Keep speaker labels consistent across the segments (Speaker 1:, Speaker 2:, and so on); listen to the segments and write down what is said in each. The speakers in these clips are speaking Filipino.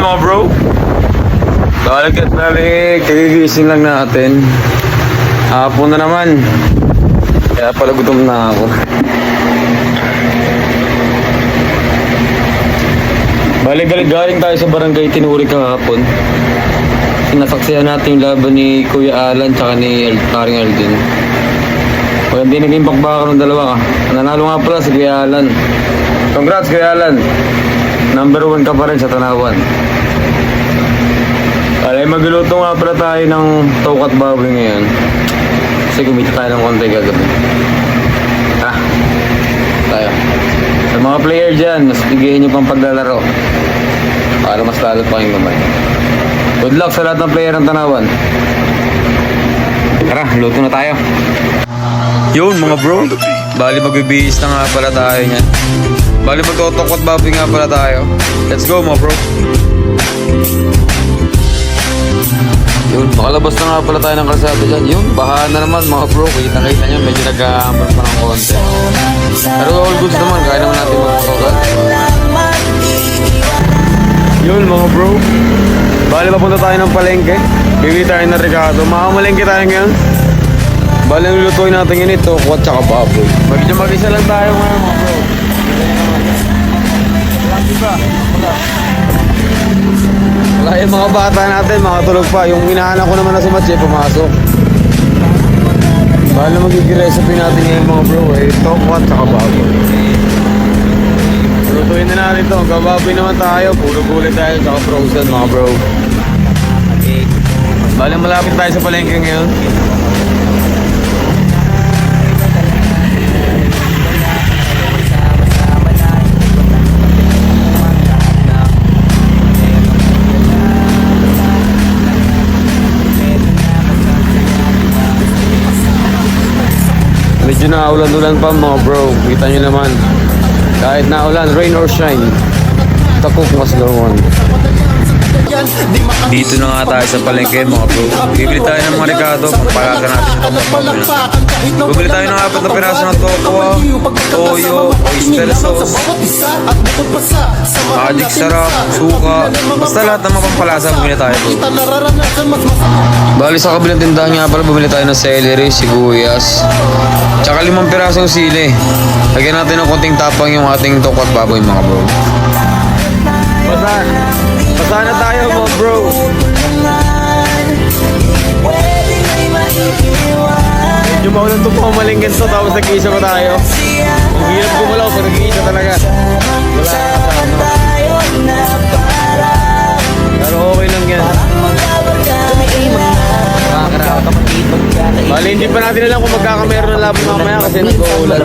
Speaker 1: mga bro. Balik, kagigising lang natin. Hapon na naman. Kaya pala gutom na ako. Balik galing tayo sa barangay Tinuri kahapon. Nasaksihan natin yung laban ni Kuya Alan tsaka ni Karing Aldin. Pag hindi naging bakbaka ng dalawa ka. Nanalo nga pala si Kuya Alan. Congrats Kuya Alan. Number 1 ka pa rin sa Tanawan. Alay, magluluto nga pala tayo ng tokat baboy ngayon. Kasi kumita tayo ng konti gagabi. Tayo. Sa mga player dyan, mas bigyan nyo pang paglalaro. Para mas lalo pa yung gamay. Good luck sa lahat ng player ng Tanawan. Tara, luto na tayo. Yun mga bro, bali magbibihis na nga pala tayo niyan. Bali magtotokot baboy nga pala tayo. Let's go mga bro. Yun, makalabas na nga pala tayo ng kalsada dyan. Yun, baha na naman mga bro. Kita nyo, medyo nag-aambal pa ng konti. Pero all goods naman, kaya naman natin magtotokat. Yun mga bro, bali papunta tayo ng palengke. Bibili tayo ng Ricardo. Makamalengke tayo ngayon. Bali ang lulutuin natin yun ito, kuwat tsaka baboy. Medyo mag-isa lang tayo ngayon mga bro. Wala yung mga bata natin, mga tulog pa. Yung inahanan ko naman na si Matye, pumasok. Bali magiging recipe natin ngayon mga bro. Ito, kuwat tsaka baboy. Lutuin na natin ito. Gababoy naman tayo. Puro gulay tayo tsaka frozen mga bro. Bali malapit tayo sa palengke ngayon. Medyo naulan-ulan pa mga bro. Kita nyo naman. Kahit naulan, rain or shine, takok mas gawon. Dito na nga tayo sa palengke mga bro. Bibili tayo ng mga Ricardo. Pagpalaga natin ito. Bibili tayo ng 4 na piraso ng tokwa, toyo, oyster sauce, magic sarap, suka. Basta lahat ng mapampalasa bumili tayo bro. Bali sa kabilang tindahan nga pala bumili tayo ng celery, sibuyas, tsaka 5 pirasong sili. Lagyan natin ng konting tapang yung ating tokat baboy mga bro. Basa na tayo mga bro. Medyo maulan ito pumalinggan to, tapos nag-iisa pa tayo. Ang hirap gumalaw pag nag-iisa talaga. Wala kasama. Pero okay lang yan. Bali, hindi pa natin alam kung magkakamero ng laban mamaya kasi nag-uulan.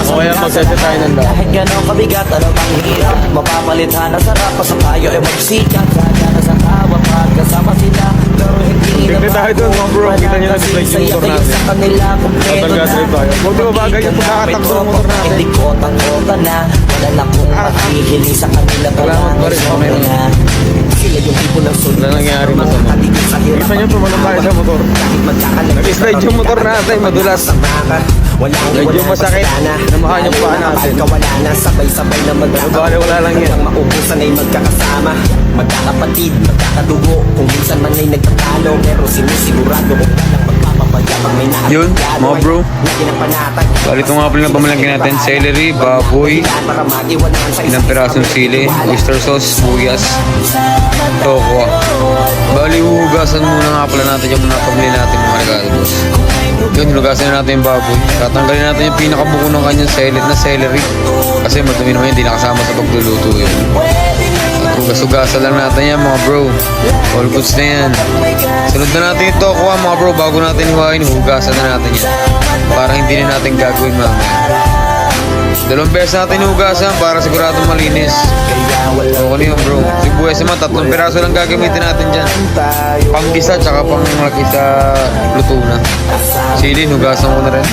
Speaker 1: O kaya magsasya tayo ng laban.
Speaker 2: Kahit gano'ng kabigat, ano bang hirap? Mapapalitan na sarap, sa tayo ay magsikat. Sana sa tawa, pagkasama sila. Pero hindi
Speaker 1: tignan tayo doon mga bro, kita nyo nag-slide yung motor natin. Tatag-drive tayo. Huwag di ba bagay yung pagkakatakbo ng motor natin?
Speaker 2: Hindi ko tangkota na. Wala lang kung makikilig sa kanila.
Speaker 1: Salamat pa rin, okay na.
Speaker 2: Sila yung tipo ng sunod.
Speaker 1: Wala nangyari na sa motor. Kita nyo, pumalong tayo sa motor. Nag-slide yung motor natin, madulas. Medyo masakit. Namahan yung paa natin.
Speaker 2: Wala na, sabay-sabay na
Speaker 1: Bale, wala lang yan.
Speaker 2: Ang maubusan ay magkakasama, magkakapatid, magkakadugo. Kung minsan man ay nagtatalo, pero sinisigurado kung walang magpapapagabang may nakakagano.
Speaker 1: Yun, mga bro. Bali ito nga pala na pamalangkin natin. Celery, baboy, 5 pirasong sili, oyster sauce, buyas, tokwa. Bali hugasan muna nga pala natin yung napamili natin mga regalo boss. Yun, hugasan na natin yung baboy. Tatanggalin natin yung pinakabuko ng kanyang na celery. Kasi madumi naman hindi nakasama sa pagluluto yun. At hugas-hugasan lang natin yan mga bro. All goods na yan. Sunod na natin ito kuha mga bro. Bago natin huwain, hugasan na natin yan. Para hindi na natin gagawin mamaya. 2 beses natin hugasan para siguradong malinis. Okay na yun bro. Sibuyas naman, 3 piraso lang gagamitin natin dyan. Panggisa tsaka panglaki sa luto na. Sili, hugasan ko na rin.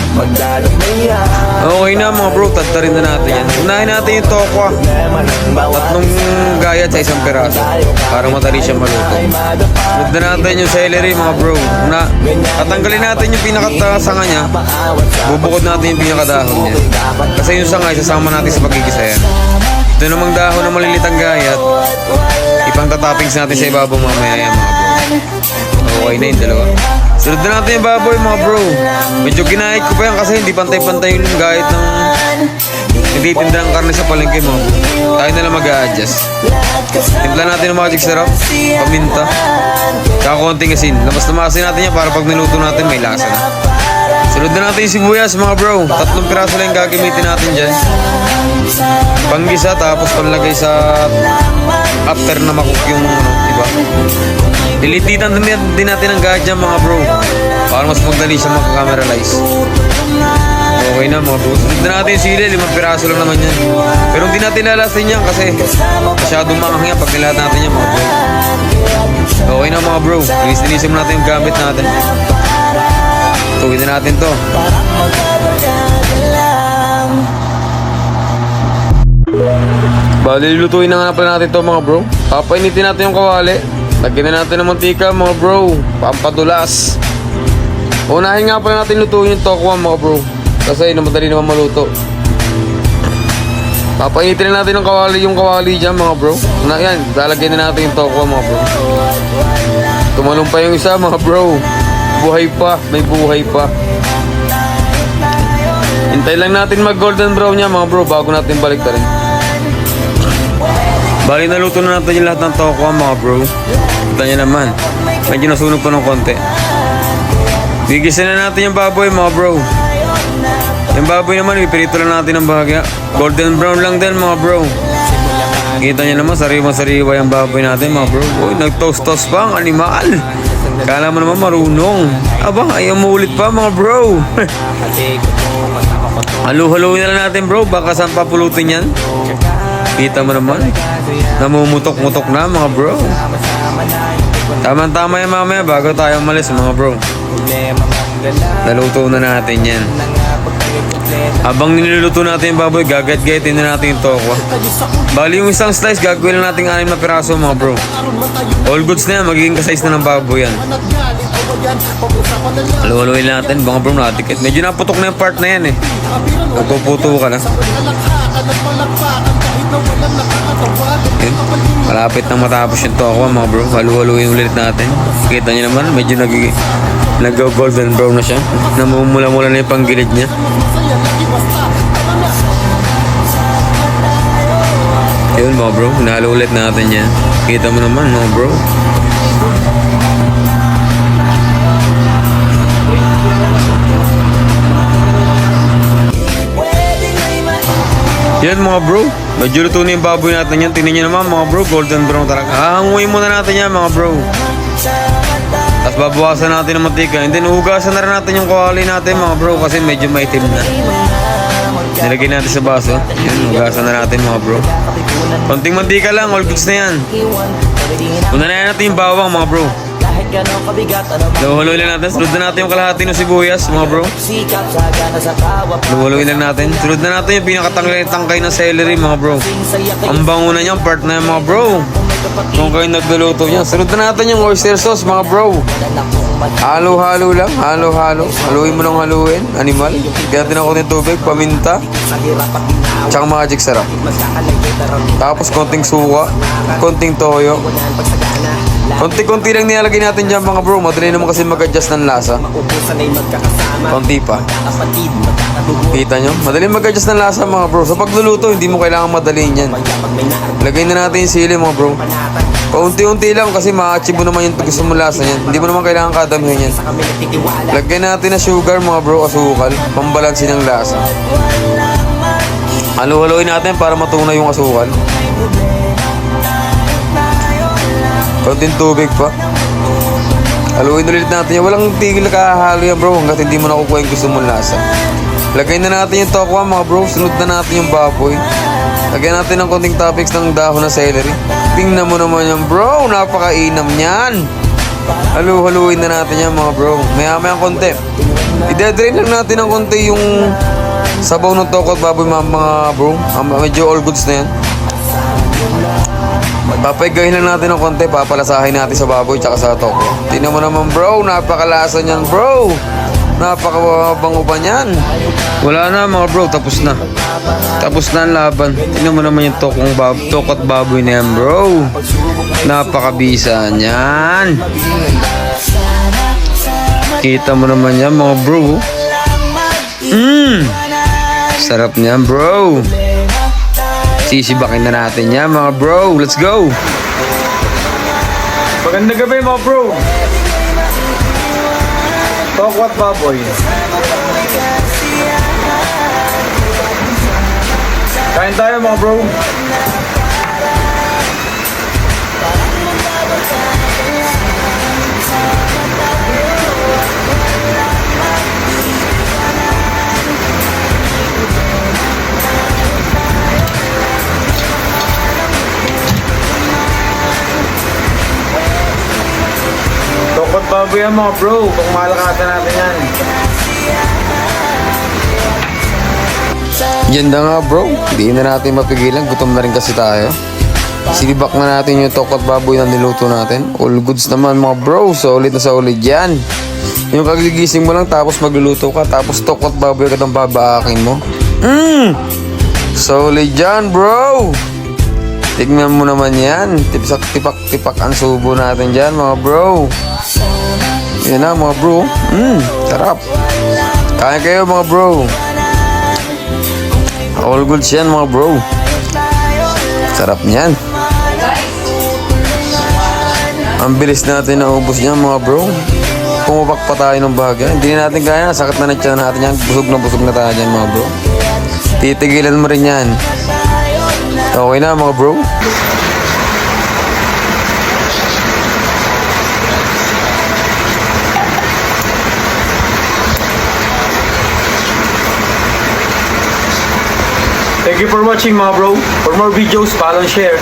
Speaker 1: Okay na mga bro, tadtarin na natin yan. Unahin natin yung tokwa. 3 gayat sa 1 piraso para madali siya maluto. Sunod na natin yung celery mga bro. Tatanggalin natin yung pinakasanga niya. Bubukod natin yung pinakadahon niya. Kasi yung sanga nga, isasama natin sa pagkikisa yan. Ito namang dahon na malilitang gayat. Ipang tatoppings natin sa ibabaw mamaya yan mga bro. Okay na yung dalawa. Sunod na natin yung baboy mga bro. Medyo ginahit ko pa yan kasi hindi pantay-pantay yung gayat ng hindi tinda ng karne sa palengke mga bro. Tayo na lang mag-a-adjust. Timpla natin ng magic syrup, paminta, tsaka konting asin. Labas-lamasin natin yan para pag niluto natin may lasa na. Sunod na natin yung sibuyas mga bro. 3 piraso lang yung gagamitin natin dyan. Panggisa tapos panlagay sa after na makook yung diba? Dilititan din natin ang gayat dyan mga bro para mas magdali siya makakameralyze. Okay na mga bro. Sunod na natin yung sili, 5 piraso lang naman yan. Pero hindi natin lalasin yan kasi masyadong manghang yan pag nilahat natin yan mga bro. Okay na mga bro. Linis-linisin mo natin yung gamit natin. Tuwin na natin to. Bali, lutuin na nga pala natin to mga bro. Papainitin natin yung kawali. Lagyan na natin ng mantika mga bro. Pampadulas. Unahin nga pala natin lutuin yung tokwa mga bro. Kasi madali naman maluto. Papainitin na natin yung kawali dyan mga bro. Na yan, lalagyan na natin yung tokwa mga bro. Tumalong pa yung isa mga bro. Buhay pa, may buhay pa. Hintay lang natin mag golden brown niya mga bro bago natin balik ta rin. Bali naluto na natin yung lahat ng tokwa mga bro. Kita nyo naman, medyo nasunog pa ng konti. Bigisan na natin yung baboy mga bro. Yung baboy naman, ipirito lang natin ng bahagya. Golden brown lang din mga bro. Kita nyo naman, sariwa-sariwa yung baboy natin mga bro. Uy, nag-toast-toast pa ang animal. Kala mo naman marunong. Aba, ayaw mo ulit pa mga bro. Halo-haloin na lang natin bro, baka saan papulutin yan. Kita mo naman, namumutok-mutok na mga bro. Tama-tama yan mamaya bago tayo umalis mga bro. Naluto na natin yan. Habang niluluto natin yung baboy, gagat-gatin na natin yung tokwa. Bali yung isang slice, gagawin na natin 6 na piraso mga bro. All goods na yan, magiging kasize na ng baboy yan. Halo-haloin natin mga bro natin. Medyo naputok na yung part na yan eh. Puto-puto ka na. Yun. Malapit nang matapos yung tokwa mga bro. Halo-haloin ulit natin. Kita nyo naman, medyo nag-golden brown na siya. Namumula-mula na yung panggilid niya. Yun mga bro, nahalo ulit natin yan. Kita mo naman mga bro. Yan mga bro, medyo luto na yung baboy natin yan. Tingnan nyo naman mga bro, golden brown talaga. Hahanguin muna natin yan mga bro. Tapos babawasan natin ng mantika. And then hugasan na rin natin yung kawali natin mga bro kasi medyo maitim na. Nilagay natin sa baso. Yan, hugasan na natin mga bro. Konting mantika lang, all goods na yan. Una na natin yung bawang mga bro. Luhuluin lang natin. Sunod na natin yung kalahati ng sibuyas mga bro. Luhuluin lang natin. Sunod na natin yung pinakatangkay ng celery mga bro. Ang bango na niyang part na yung mga bro. Kung kayo nagluluto niya. Sunod na natin yung oyster sauce mga bro. Halo-halo lang. Halo-halo. Haluin mo ng haluin. Animal. Kaya natin ako ng tubig, paminta, tsaka magic syrup. Tapos konting suka, konting toyo. Konti-konti lang nilalagay natin dyan mga bro. Madali naman kasi mag-adjust ng lasa. Konti pa. Kita nyo? Madali mag-adjust ng lasa mga bro. Sa pagluluto, hindi mo kailangan madaliin yan. Lagay na natin yung sili mga bro. Paunti-unti lang kasi ma-achieve mo naman yung gusto mo lasa yan. Hindi mo naman kailangan kadamihan yan. Lagay natin na sugar mga bro, asukal. Pambalansin ng lasa. Halo-haloin natin para matunay yung asukal. Konting tubig pa. Haluin ulit natin yan. Walang tigil na kahahalo yan bro hanggat hindi mo nakukuha yung gusto mong lasa. Lagay na natin yung tokwa mga bro. Sunod na natin yung baboy. Lagyan natin ng konting toppings ng dahon na celery. Tingnan mo naman yan bro. Napakainam yan. Halu-haluin na natin yan mga bro. Maya-maya konti. I-drain lang natin ng konti yung sabaw ng tokwa at baboy mga bro. Medyo all goods na yan. Papaigahin lang natin ng konti, papalasahin natin sa baboy tsaka sa tokwa. Tingnan mo naman bro, napakalasa niyan bro. Napakabango ba niyan? Wala na mga bro, tapos na. Tapos na ang laban. Tingnan mo naman yung tokot baboy na yan bro. Napakabisa niyan. Kita mo naman yan mga bro. Sarap niyan bro. Sisibakin na natin yan mga bro. Let's go. Magandang gabi mga bro. Tokot baboy. Kain tayo mga bro. Tokot baboy yan mga bro. Kung malakasan natin yan. Yan na nga bro. Hindi na natin mapigilan. Gutom na rin kasi tayo. Sinibak na natin yung tokot baboy na niluto natin. All goods naman mga bro. Solid na solid yan. Yung kagigising mo lang tapos magluluto ka. Tapos tokot baboy ka ng babaakin mo. Solid yan bro. Tignan mo naman yan. Tipak ang subo natin dyan mga bro. Yan na mga bro. Sarap. Kain kayo mga bro. All goods yan mga bro. Sarap niyan. Ang bilis natin naubos niyan mga bro. Pumapak pa tayo ng bahagya. Hindi na natin kaya. Sakit na tiyan natin yan. Busog na tayo dyan mga bro. Titigilan mo rin yan. Okay na mga bro. Thank you for watching mga bro. For more videos, follow and share.